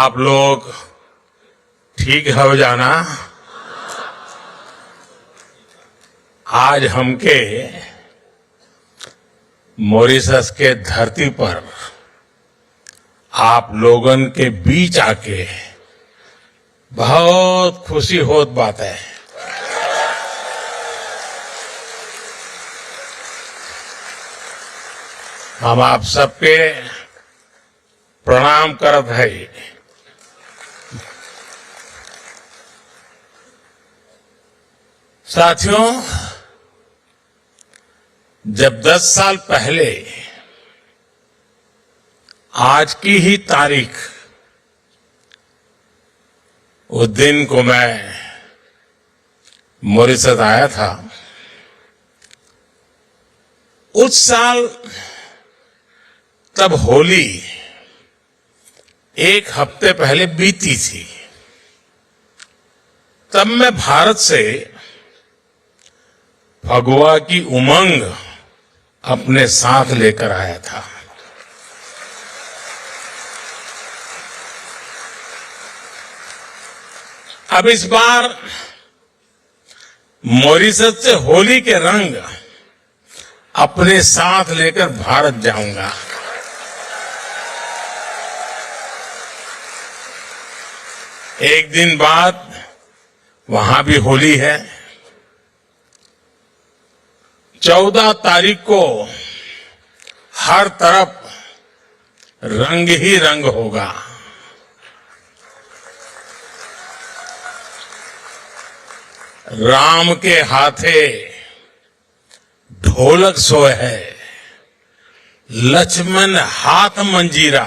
आप लोग ठीक हो जाना। आज हमके मॉरिशस के धरती पर आप लोगन के बीच आके बहुत खुशी होत बात है। हम आप सबके प्रणाम करत है। साथियों, जब 10 साल पहले आज की ही तारीख उस दिन को मैं मॉरिशस आया था, उस साल तब होली एक हफ्ते पहले बीती थी। तब मैं भारत से फगुआ की उमंग अपने साथ लेकर आया था। अब इस बार मॉरिशस से होली के रंग अपने साथ लेकर भारत जाऊंगा। एक दिन बाद वहां भी होली है। 14 तारीख को हर तरफ रंग ही रंग होगा। राम के हाथे ढोलक सोए है, लक्ष्मण हाथ मंजीरा,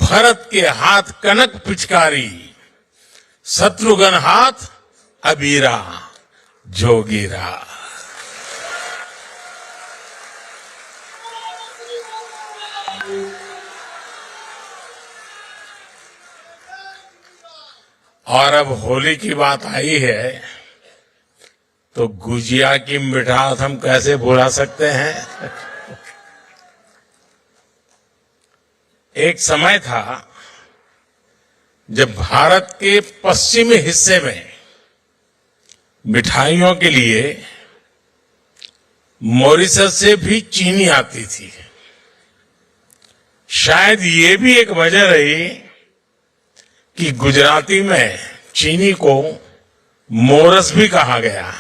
भरत के हाथ कनक पिचकारी, शत्रुघ्न हाथ अबीरा जोगीरा। और अब होली की बात आई है तो गुजिया की मिठास हम कैसे भुला सकते हैं। एक समय था जब भारत के पश्चिमी हिस्से में मिठाइयों के लिए मॉरिशस से भी चीनी आती थी। शायद ये भी एक वजह रही कि गुजराती में चीनी को मोरस भी कहा गया।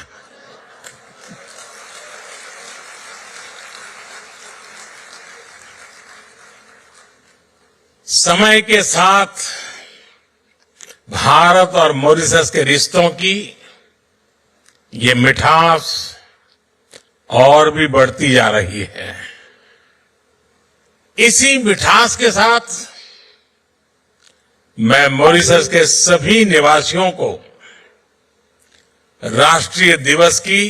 समय के साथ भारत और मॉरिशस के रिश्तों की ये मिठास और भी बढ़ती जा रही है। इसी मिठास के साथ मैं मॉरिशस के सभी निवासियों को राष्ट्रीय दिवस की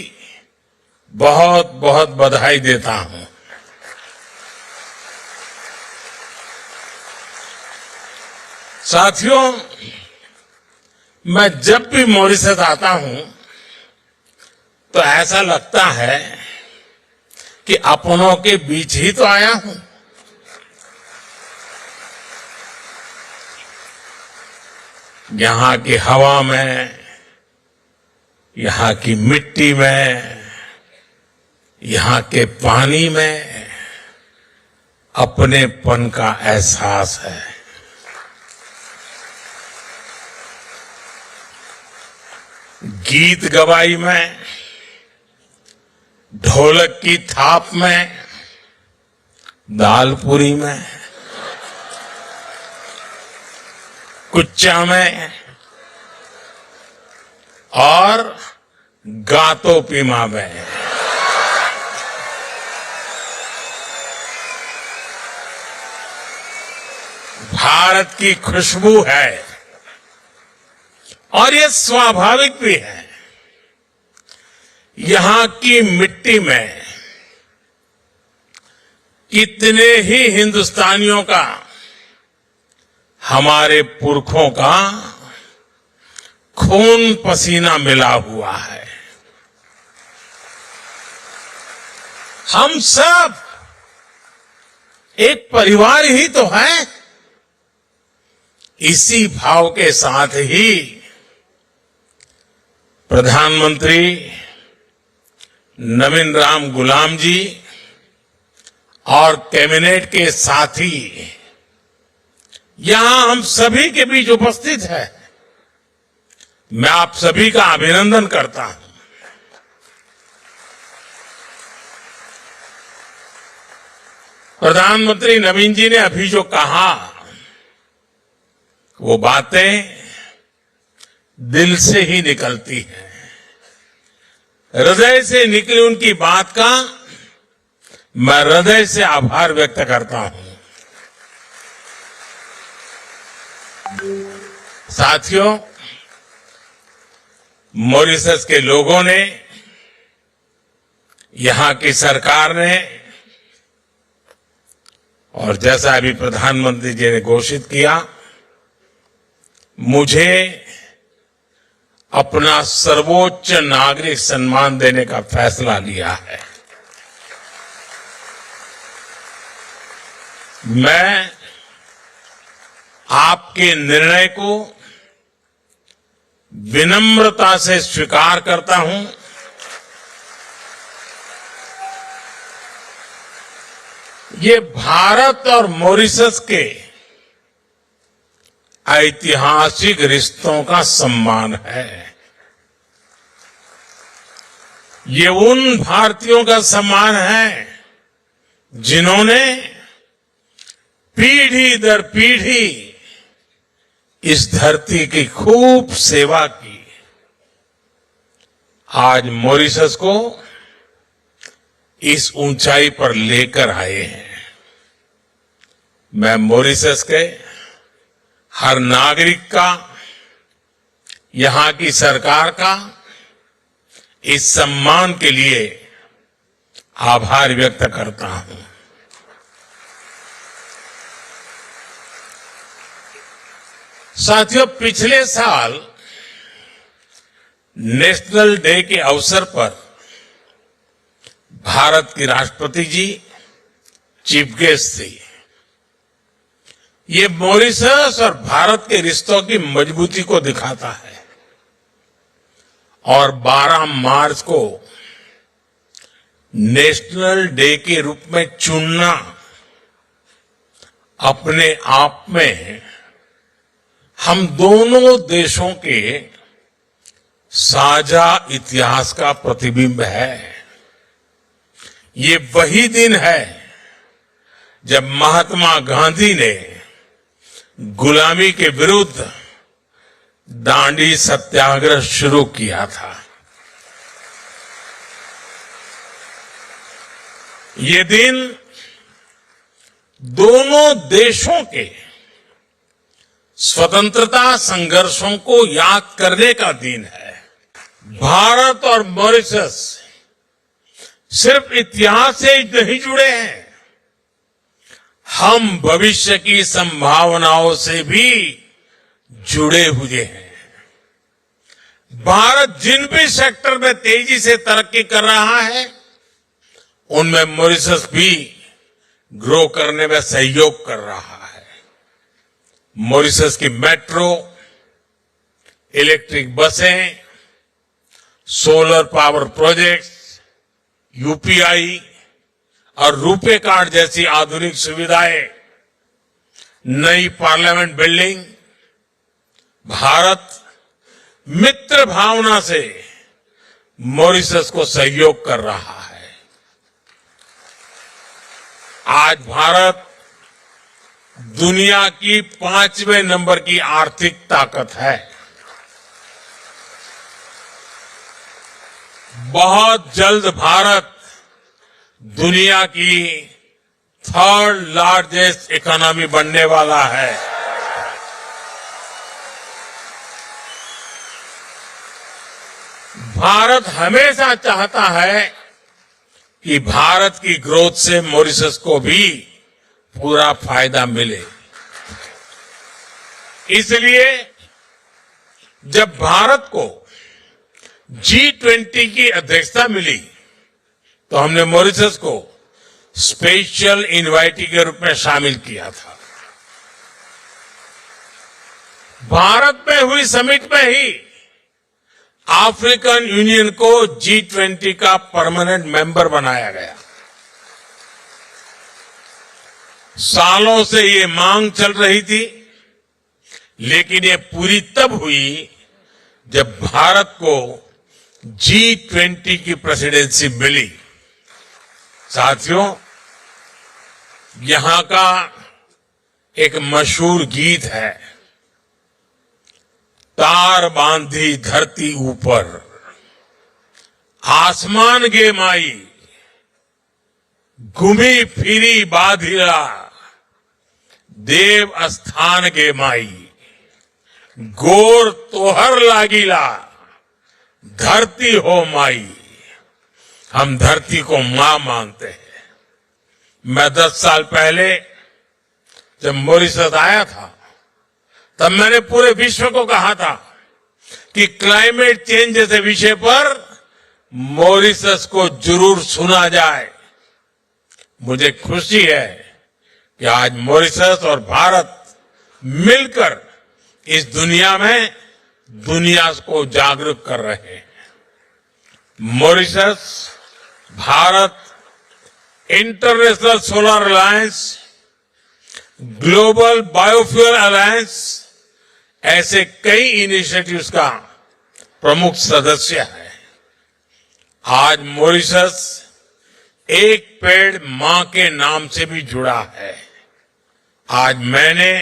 बहुत बहुत बधाई देता हूं। साथियों, मैं जब भी मॉरिशस आता हूं तो ऐसा लगता है कि अपनों के बीच ही तो आया हूं। यहां की हवा में, यहां की मिट्टी में, यहां के पानी में अपनेपन का एहसास है। गीत गवाई में, ढोलक की थाप में, दालपूरी में, कुच्चा में और गातो पीमा में। भारत की खुशबू है और ये स्वाभाविक भी है। यहां की मिट्टी में कितने ही हिंदुस्तानियों का, हमारे पुरखों का खून पसीना मिला हुआ है। हम सब एक परिवार ही तो हैं। इसी भाव के साथ ही प्रधानमंत्री नवीन राम गुलाम जी और कैबिनेट के साथी यहां हम सभी के बीच उपस्थित है। मैं आप सभी का अभिनंदन करता हूं। प्रधानमंत्री नवीन जी ने अभी जो कहा वो बातें दिल से ही निकलती हैं। हृदय से निकली उनकी बात का मैं हृदय से आभार व्यक्त करता हूं। साथियों, मॉरिशस के लोगों ने, यहां की सरकार ने और जैसा अभी प्रधानमंत्री जी ने घोषित किया, मुझे अपना सर्वोच्च नागरिक सम्मान देने का फैसला लिया है। मैं आपके निर्णय को विनम्रता से स्वीकार करता हूं। ये भारत और मॉरिशस के ऐतिहासिक रिश्तों का सम्मान है। ये उन भारतीयों का सम्मान है जिन्होंने पीढ़ी दर पीढ़ी इस धरती की खूब सेवा की। आज मॉरिशस को इस ऊंचाई पर लेकर आए हैं। मैं मॉरिशस के हर नागरिक का, यहां की सरकार का इस सम्मान के लिए आभार व्यक्त करता हूं। साथियों, पिछले साल नेशनल डे के अवसर पर भारत की राष्ट्रपति जी चीफ गेस्ट थी। ये मॉरिशस और भारत के रिश्तों की मजबूती को दिखाता है। और 12 मार्च को नेशनल डे के रूप में चुनना अपने आप में हम दोनों देशों के साझा इतिहास का प्रतिबिंब है। ये वही दिन है जब महात्मा गांधी ने गुलामी के विरुद्ध दांडी सत्याग्रह शुरू किया था। ये दिन दोनों देशों के स्वतंत्रता संघर्षों को याद करने का दिन है। भारत और मॉरिशस सिर्फ इतिहास से ही नहीं जुड़े हैं, हम भविष्य की संभावनाओं से भी जुड़े हुए हैं। भारत जिन भी सेक्टर में तेजी से तरक्की कर रहा है, उनमें मॉरिशस भी ग्रो करने में सहयोग कर रहा है। मॉरिशस की मेट्रो, इलेक्ट्रिक बसें, सोलर पावर प्रोजेक्ट्स, यूपीआई और रुपे कार्ड जैसी आधुनिक सुविधाएं, नई पार्लियामेंट बिल्डिंग, भारत मित्र भावना से मॉरिशस को सहयोग कर रहा है। आज भारत दुनिया की 5वें नंबर की आर्थिक ताकत है। बहुत जल्द भारत दुनिया की 3rd लार्जेस्ट इकोनॉमी बनने वाला है। भारत हमेशा चाहता है कि भारत की ग्रोथ से मॉरिशस को भी पूरा फायदा मिले। इसलिए जब भारत को G20 की अध्यक्षता मिली तो हमने मॉरिशस को स्पेशल इनवाइटी के रूप में शामिल किया था। भारत में हुई समिट में ही अफ्रीकन यूनियन को G20 का परमानेंट मेंबर बनाया गया। सालों से ये मांग चल रही थी, लेकिन ये पूरी तब हुई जब भारत को G20 की प्रेसिडेंसी मिली। साथियों, यहां का एक मशहूर गीत है, तार बांधी धरती ऊपर, आसमान गे माई, घूमी फिरी बाधिरा, देव स्थान गे माई, गोर तोहर लागिला, धरती हो माई। हम धरती को मां मानते हैं। मैं 10 साल पहले जब मॉरिशस आया था, तब मैंने पूरे विश्व को कहा था कि क्लाइमेट चेंज जैसे विषय पर मॉरिशस को जरूर सुना जाए। मुझे खुशी है कि आज मॉरिशस और भारत मिलकर इस दुनिया में दुनिया को जागरूक कर रहे हैं। Mauritius, Bharat, international solar alliance, global biofuel alliance ऐसे कई इनिशिएटिव्स का प्रमुख सदस्य है। आज मॉरिशस एक पेड़ मां के नाम से भी जुड़ा है। आज मैंने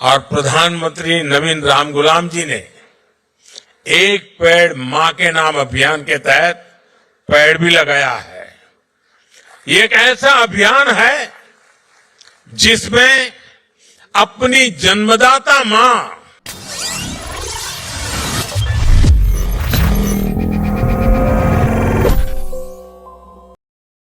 और प्रधानमंत्री नवीन रामगुलाम जी ने एक पेड़ मां के नाम अभियान के तहत पेड़ भी लगाया है। ये एक ऐसा अभियान है जिसमें अपनी जन्मदाता मां